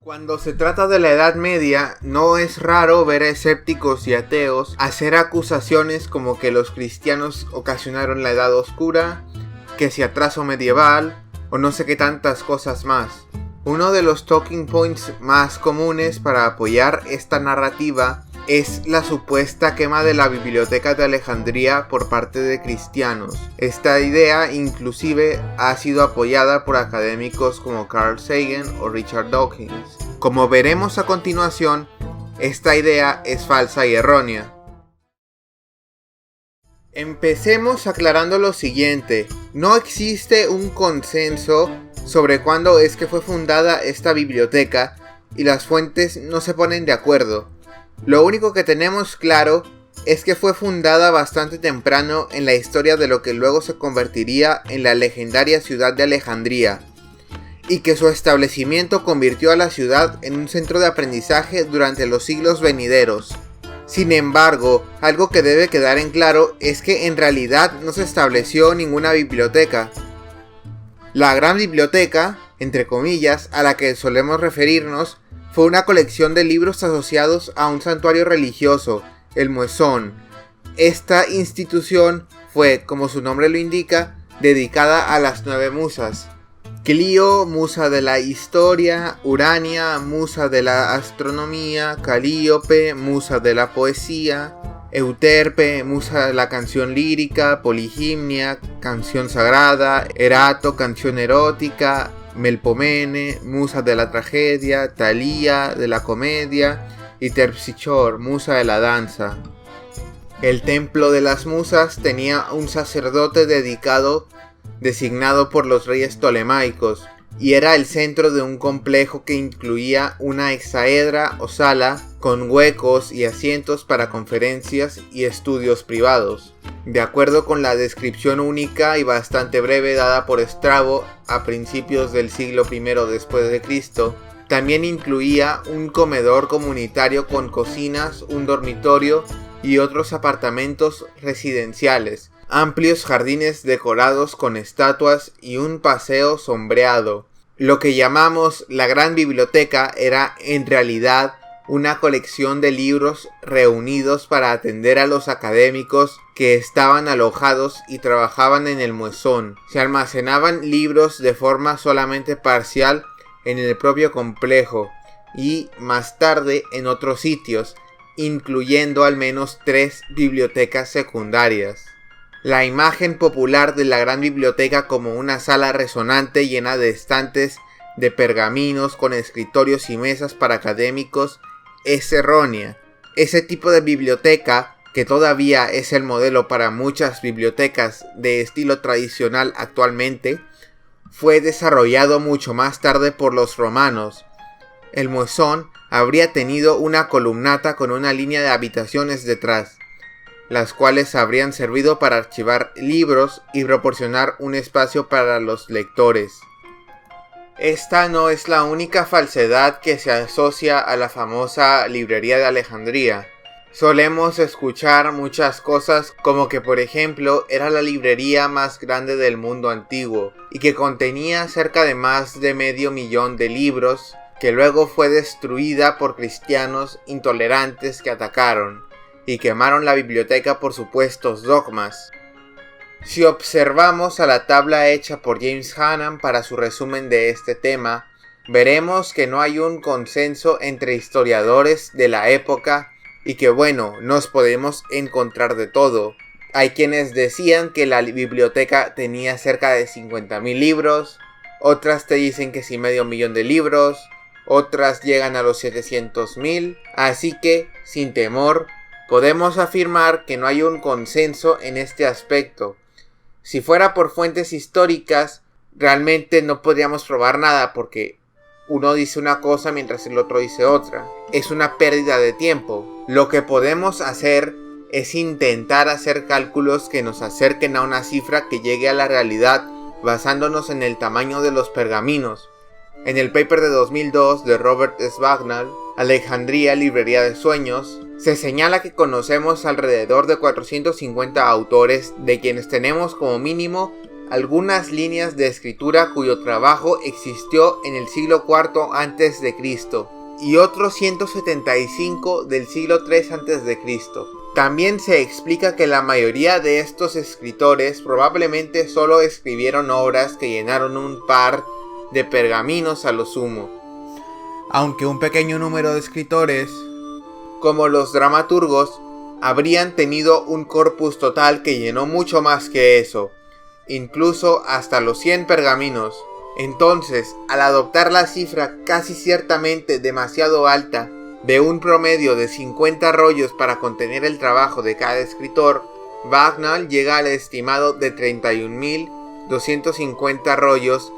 Cuando se trata de la Edad Media, no es raro ver a escépticos y ateos hacer acusaciones como que los cristianos ocasionaron la Edad Oscura, que si atraso medieval, o no sé qué tantas cosas más. Uno de los talking points más comunes para apoyar esta narrativa es la supuesta quema de la Biblioteca de Alejandría por parte de cristianos. Esta idea inclusive ha sido apoyada por académicos como Carl Sagan o Richard Dawkins. Como veremos a continuación, esta idea es falsa y errónea. Empecemos aclarando lo siguiente: no existe un consenso sobre cuándo es que fue fundada esta biblioteca y las fuentes no se ponen de acuerdo. Lo único que tenemos claro es que fue fundada bastante temprano en la historia de lo que luego se convertiría en la legendaria ciudad de Alejandría, y que su establecimiento convirtió a la ciudad en un centro de aprendizaje durante los siglos venideros. Sin embargo, algo que debe quedar en claro es que en realidad no se estableció ninguna biblioteca. La gran biblioteca, entre comillas, a la que solemos referirnos, fue una colección de libros asociados a un santuario religioso, el Muezón. Esta institución fue, como su nombre lo indica, dedicada a las 9 musas. Clio, musa de la historia; Urania, musa de la astronomía; Calíope, musa de la poesía; Euterpe, musa de la canción lírica; Poligimnia, canción sagrada; Erato, canción erótica; Melpomene, musa de la tragedia; Talía, de la comedia; y Terpsichore, musa de la danza. El templo de las musas tenía un sacerdote dedicado designado por los reyes ptolemaicos, y era el centro de un complejo que incluía una hexaedra o sala con huecos y asientos para conferencias y estudios privados. De acuerdo con la descripción única y bastante breve dada por Estrabo a principios del siglo I después de Cristo, también incluía un comedor comunitario con cocinas, un dormitorio y otros apartamentos residenciales, amplios jardines decorados con estatuas y un paseo sombreado. Lo que llamamos la Gran Biblioteca era en realidad una colección de libros reunidos para atender a los académicos que estaban alojados y trabajaban en el Muezón. Se almacenaban libros de forma solamente parcial en el propio complejo y más tarde en otros sitios, incluyendo al menos 3 bibliotecas secundarias. La imagen popular de la Gran Biblioteca como una sala resonante llena de estantes de pergaminos con escritorios y mesas para académicos es errónea. Ese tipo de biblioteca, que todavía es el modelo para muchas bibliotecas de estilo tradicional actualmente, fue desarrollado mucho más tarde por los romanos. El Muezón habría tenido una columnata con una línea de habitaciones detrás, las cuales habrían servido para archivar libros y proporcionar un espacio para los lectores. Esta no es la única falsedad que se asocia a la famosa librería de Alejandría. Solemos escuchar muchas cosas como que, por ejemplo, era la librería más grande del mundo antiguo y que contenía cerca de más de 500.000 de libros, que luego fue destruida por cristianos intolerantes que atacaron y quemaron la biblioteca por supuestos dogmas. Si observamos a la tabla hecha por James Hannam para su resumen de este tema, veremos que no hay un consenso entre historiadores de la época y que nos podemos encontrar de todo. Hay quienes decían que la biblioteca tenía cerca de 50.000 libros, otras te dicen que sí 500.000 de libros, otras llegan a los 700.000, así que, sin temor, podemos afirmar que no hay un consenso en este aspecto. Si fuera por fuentes históricas, realmente no podríamos probar nada porque uno dice una cosa mientras el otro dice otra. Es una pérdida de tiempo. Lo que podemos hacer es intentar hacer cálculos que nos acerquen a una cifra que llegue a la realidad basándonos en el tamaño de los pergaminos. En el paper de 2002 de Robert S. Bagnall, Alejandría, librería de sueños, se señala que conocemos alrededor de 450 autores de quienes tenemos como mínimo algunas líneas de escritura cuyo trabajo existió en el siglo IV a.C. y otros 175 del siglo III a.C. También se explica que la mayoría de estos escritores probablemente solo escribieron obras que llenaron un par de pergaminos a lo sumo, aunque un pequeño número de escritores, como los dramaturgos, habrían tenido un corpus total que llenó mucho más que eso, incluso hasta los 100 pergaminos. Entonces, al adoptar la cifra casi ciertamente demasiado alta, de un promedio de 50 rollos para contener el trabajo de cada escritor, Bagnall llega al estimado de 31.250 rollos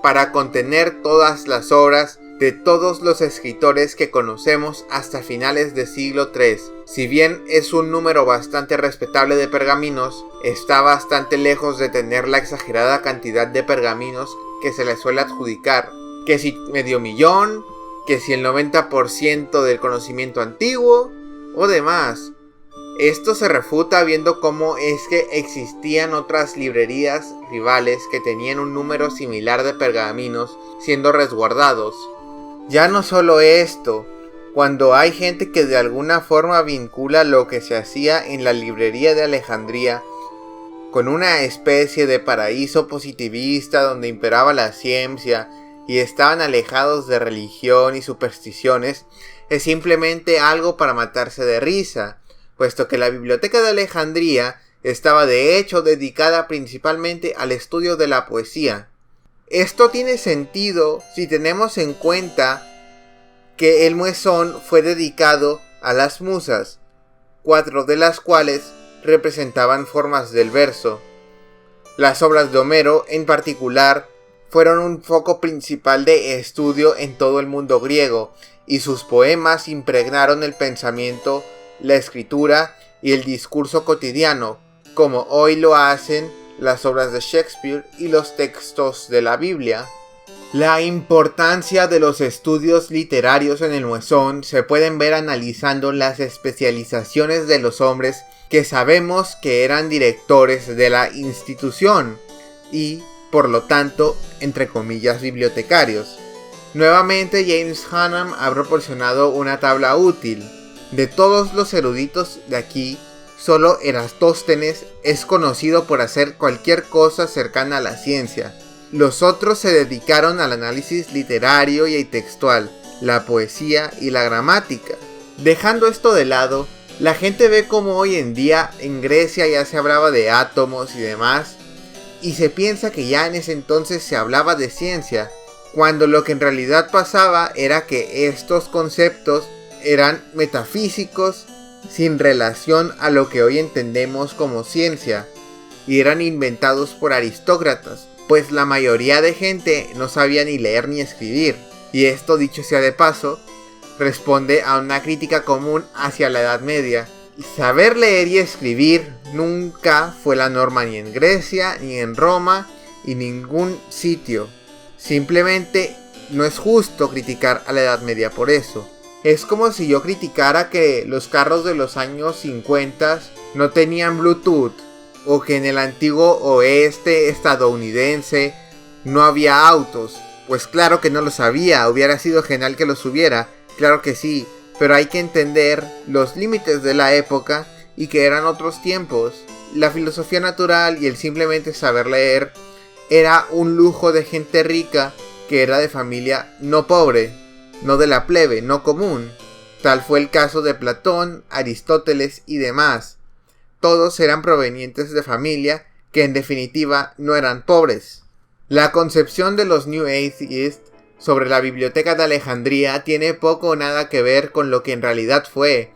para contener todas las obras de todos los escritores que conocemos hasta finales del siglo III. Si bien es un número bastante respetable de pergaminos, está bastante lejos de tener la exagerada cantidad de pergaminos que se le suele adjudicar, que si medio millón, que si el 90% del conocimiento antiguo o demás. Esto se refuta viendo cómo es que existían otras librerías rivales que tenían un número similar de pergaminos siendo resguardados. Ya no solo esto, cuando hay gente que de alguna forma vincula lo que se hacía en la librería de Alejandría con una especie de paraíso positivista donde imperaba la ciencia y estaban alejados de religión y supersticiones, es simplemente algo para matarse de risa, puesto que la biblioteca de Alejandría estaba de hecho dedicada principalmente al estudio de la poesía. Esto tiene sentido si tenemos en cuenta que el Muezón fue dedicado a las musas, 4 de las cuales representaban formas del verso. Las obras de Homero, en particular, fueron un foco principal de estudio en todo el mundo griego, y sus poemas impregnaron el pensamiento, la escritura y el discurso cotidiano, como hoy lo hacen las obras de Shakespeare y los textos de la Biblia. La importancia de los estudios literarios en el Muezón se pueden ver analizando las especializaciones de los hombres que sabemos que eran directores de la institución y, por lo tanto, entre comillas, bibliotecarios. Nuevamente, James Hannam ha proporcionado una tabla útil. De todos los eruditos de aquí, solo Eratóstenes es conocido por hacer cualquier cosa cercana a la ciencia. Los otros se dedicaron al análisis literario y textual, la poesía y la gramática. Dejando esto de lado, la gente ve como hoy en día en Grecia ya se hablaba de átomos y demás, y se piensa que ya en ese entonces se hablaba de ciencia, cuando lo que en realidad pasaba era que estos conceptos eran metafísicos sin relación a lo que hoy entendemos como ciencia, y eran inventados por aristócratas, pues la mayoría de gente no sabía ni leer ni escribir, y esto, dicho sea de paso, responde a una crítica común hacia la Edad Media. Saber leer y escribir nunca fue la norma ni en Grecia, ni en Roma, y ningún sitio. Simplemente no es justo criticar a la Edad Media por eso. Es como si yo criticara que los carros de los años 50 no tenían Bluetooth, o que en el antiguo oeste estadounidense no había autos. Pues claro que no los había, hubiera sido genial que los hubiera, claro que sí, pero hay que entender los límites de la época y que eran otros tiempos. La filosofía natural y el simplemente saber leer era un lujo de gente rica que era de familia no pobre, no de la plebe, no común. Tal fue el caso de Platón, Aristóteles y demás. Todos eran provenientes de familia que en definitiva no eran pobres. La concepción de los New Atheists sobre la biblioteca de Alejandría tiene poco o nada que ver con lo que en realidad fue.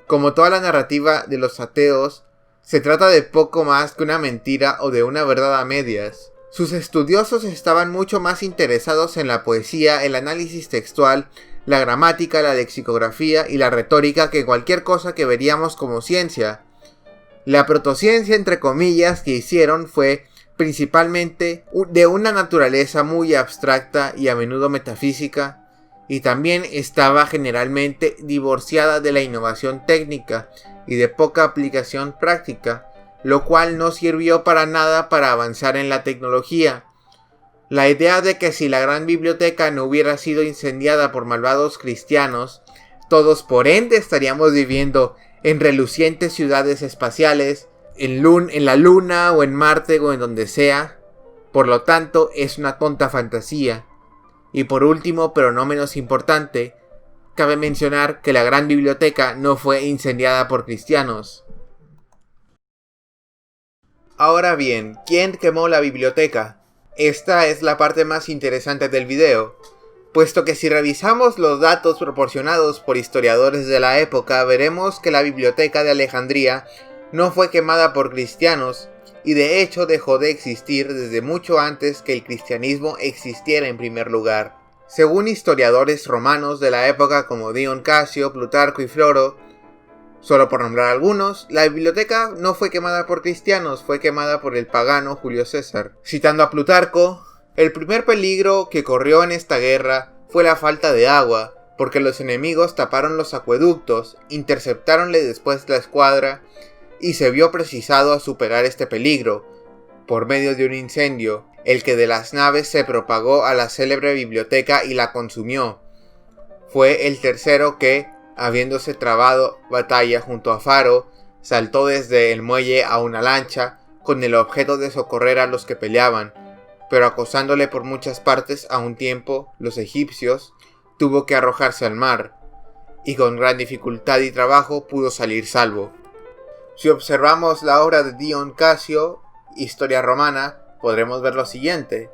Como toda la narrativa de los ateos, se trata de poco más que una mentira o de una verdad a medias. Sus estudiosos estaban mucho más interesados en la poesía, el análisis textual, la gramática, la lexicografía y la retórica que cualquier cosa que veríamos como ciencia. La protociencia, entre comillas, que hicieron fue principalmente de una naturaleza muy abstracta y a menudo metafísica, y también estaba generalmente divorciada de la innovación técnica y de poca aplicación práctica, lo cual no sirvió para nada para avanzar en la tecnología. La idea de que si la gran biblioteca no hubiera sido incendiada por malvados cristianos, todos por ende estaríamos viviendo en relucientes ciudades espaciales, en la Luna o en Marte o en donde sea. Por lo tanto, es una tonta fantasía. Y por último, pero no menos importante, cabe mencionar que la gran biblioteca no fue incendiada por cristianos. Ahora bien, ¿quién quemó la biblioteca? Esta es la parte más interesante del video, puesto que si revisamos los datos proporcionados por historiadores de la época, veremos que la biblioteca de Alejandría no fue quemada por cristianos, y de hecho dejó de existir desde mucho antes que el cristianismo existiera en primer lugar. Según historiadores romanos de la época como Dion Casio, Plutarco y Floro, solo por nombrar algunos, la biblioteca no fue quemada por cristianos, fue quemada por el pagano Julio César. Citando a Plutarco, el primer peligro que corrió en esta guerra fue la falta de agua, porque los enemigos taparon los acueductos, interceptáronle después la escuadra, y se vio precisado a superar este peligro, por medio de un incendio, el que de las naves se propagó a la célebre biblioteca y la consumió. Fue el tercero que, habiéndose trabado batalla junto a Faro, saltó desde el muelle a una lancha con el objeto de socorrer a los que peleaban, pero acosándole por muchas partes a un tiempo, los egipcios, tuvo que arrojarse al mar, y con gran dificultad y trabajo pudo salir salvo. Si observamos la obra de Dion Casio, Historia Romana, podremos ver lo siguiente.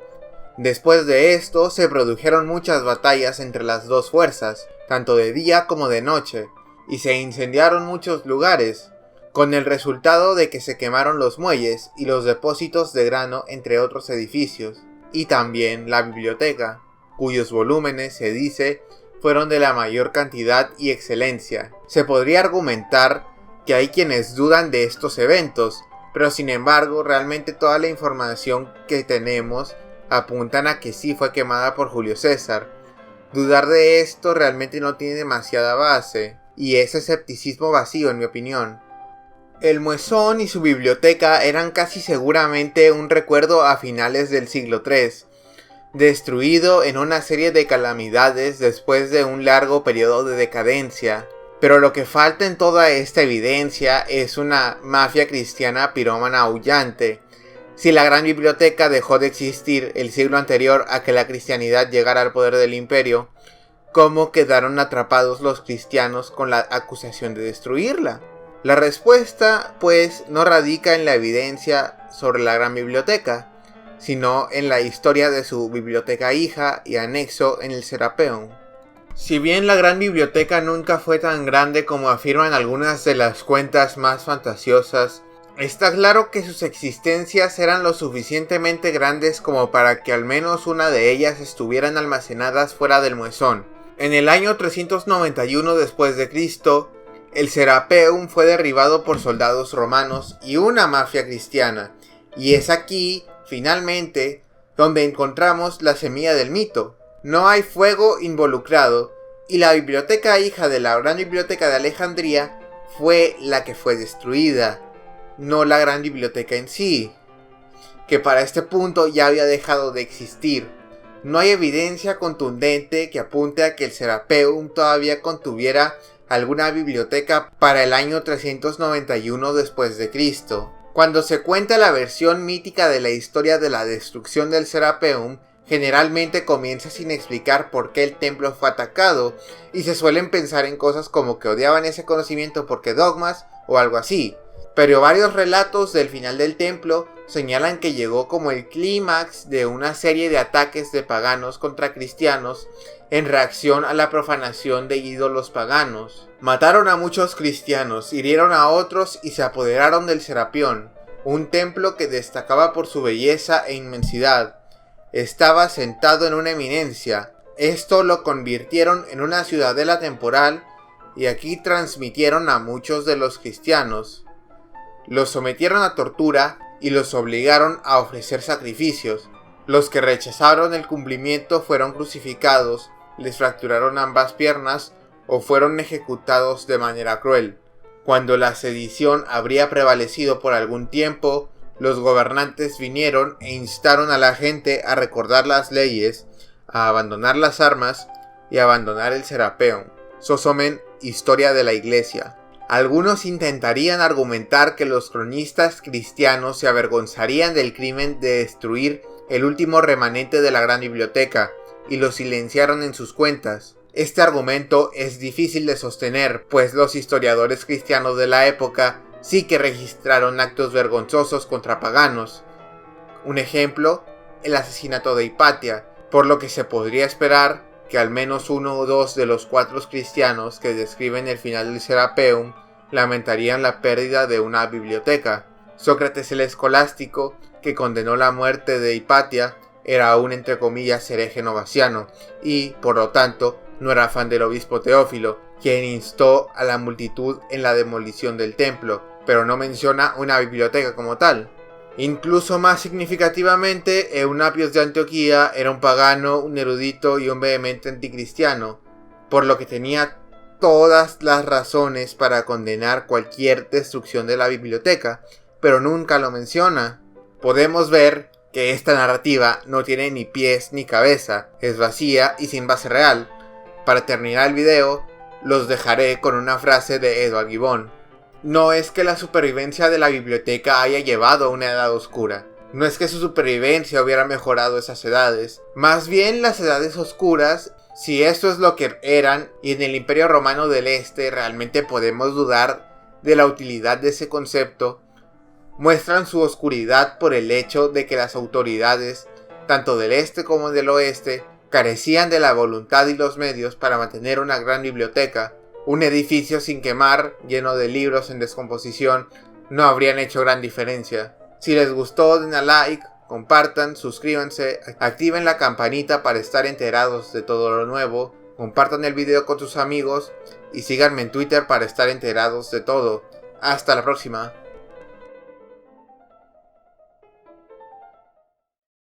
Después de esto se produjeron muchas batallas entre las dos fuerzas, tanto de día como de noche, y se incendiaron muchos lugares, con el resultado de que se quemaron los muelles y los depósitos de grano entre otros edificios, y también la biblioteca, cuyos volúmenes, se dice, fueron de la mayor cantidad y excelencia. Se podría argumentar que hay quienes dudan de estos eventos, pero sin embargo realmente toda la información que tenemos apuntan a que sí fue quemada por Julio César. Dudar de esto realmente no tiene demasiada base, y es escepticismo vacío en mi opinión. El Muezón y su biblioteca eran casi seguramente un recuerdo a finales del siglo III, destruido en una serie de calamidades después de un largo periodo de decadencia. Pero lo que falta en toda esta evidencia es una mafia cristiana pirómana aullante. Si la gran biblioteca dejó de existir el siglo anterior a que la cristianidad llegara al poder del imperio, ¿cómo quedaron atrapados los cristianos con la acusación de destruirla? La respuesta, pues, no radica en la evidencia sobre la gran biblioteca, sino en la historia de su biblioteca hija y anexo en el Serapeum. Si bien la gran biblioteca nunca fue tan grande como afirman algunas de las cuentas más fantasiosas, está claro que sus existencias eran lo suficientemente grandes como para que al menos una de ellas estuvieran almacenadas fuera del Muezón. En el año 391 después de Cristo, el Serapeum fue derribado por soldados romanos y una mafia cristiana, y es aquí, finalmente, donde encontramos la semilla del mito. No hay fuego involucrado, y la biblioteca hija de la gran biblioteca de Alejandría fue la que fue destruida, no la gran biblioteca en sí, que para este punto ya había dejado de existir. No hay evidencia contundente que apunte a que el Serapeum todavía contuviera alguna biblioteca para el año 391 después de Cristo. Cuando se cuenta la versión mítica de la historia de la destrucción del Serapeum, generalmente comienza sin explicar por qué el templo fue atacado, y se suelen pensar en cosas como que odiaban ese conocimiento porque dogmas o algo así. Pero varios relatos del final del templo señalan que llegó como el clímax de una serie de ataques de paganos contra cristianos en reacción a la profanación de ídolos paganos. Mataron a muchos cristianos, hirieron a otros y se apoderaron del Serapión, un templo que destacaba por su belleza e inmensidad. Estaba sentado en una eminencia. Esto lo convirtieron en una ciudadela temporal y aquí transmitieron a muchos de los cristianos. Los sometieron a tortura y los obligaron a ofrecer sacrificios. Los que rechazaron el cumplimiento fueron crucificados, les fracturaron ambas piernas o fueron ejecutados de manera cruel. Cuando la sedición habría prevalecido por algún tiempo, los gobernantes vinieron e instaron a la gente a recordar las leyes, a abandonar las armas y a abandonar el Serapeum. Sozomen, Historia de la Iglesia. Algunos intentarían argumentar que los cronistas cristianos se avergonzarían del crimen de destruir el último remanente de la gran biblioteca y lo silenciaron en sus cuentas. Este argumento es difícil de sostener, pues los historiadores cristianos de la época sí que registraron actos vergonzosos contra paganos. Un ejemplo, el asesinato de Hipatia, por lo que se podría esperar que al menos uno o dos de los 4 cristianos que describen el final del Serapeum lamentarían la pérdida de una biblioteca. Sócrates el Escolástico, que condenó la muerte de Hipatia, era un entre comillas hereje novaciano y, por lo tanto, no era fan del obispo Teófilo, quien instó a la multitud en la demolición del templo, pero no menciona una biblioteca como tal. Incluso más significativamente, Eunapios de Antioquía era un pagano, un erudito y un vehemente anticristiano, por lo que tenía todas las razones para condenar cualquier destrucción de la biblioteca, pero nunca lo menciona. Podemos ver que esta narrativa no tiene ni pies ni cabeza, es vacía y sin base real. Para terminar el video, los dejaré con una frase de Edward Gibbon. No es que la supervivencia de la biblioteca haya llevado a una edad oscura. No es que su supervivencia hubiera mejorado esas edades. Más bien las edades oscuras, si esto es lo que eran, y en el Imperio Romano del Este realmente podemos dudar de la utilidad de ese concepto, muestran su oscuridad por el hecho de que las autoridades, tanto del Este como del Oeste, carecían de la voluntad y los medios para mantener una gran biblioteca. Un edificio sin quemar, lleno de libros en descomposición, no habrían hecho gran diferencia. Si les gustó, den a like, compartan, suscríbanse, activen la campanita para estar enterados de todo lo nuevo, compartan el video con sus amigos y síganme en Twitter para estar enterados de todo. Hasta la próxima.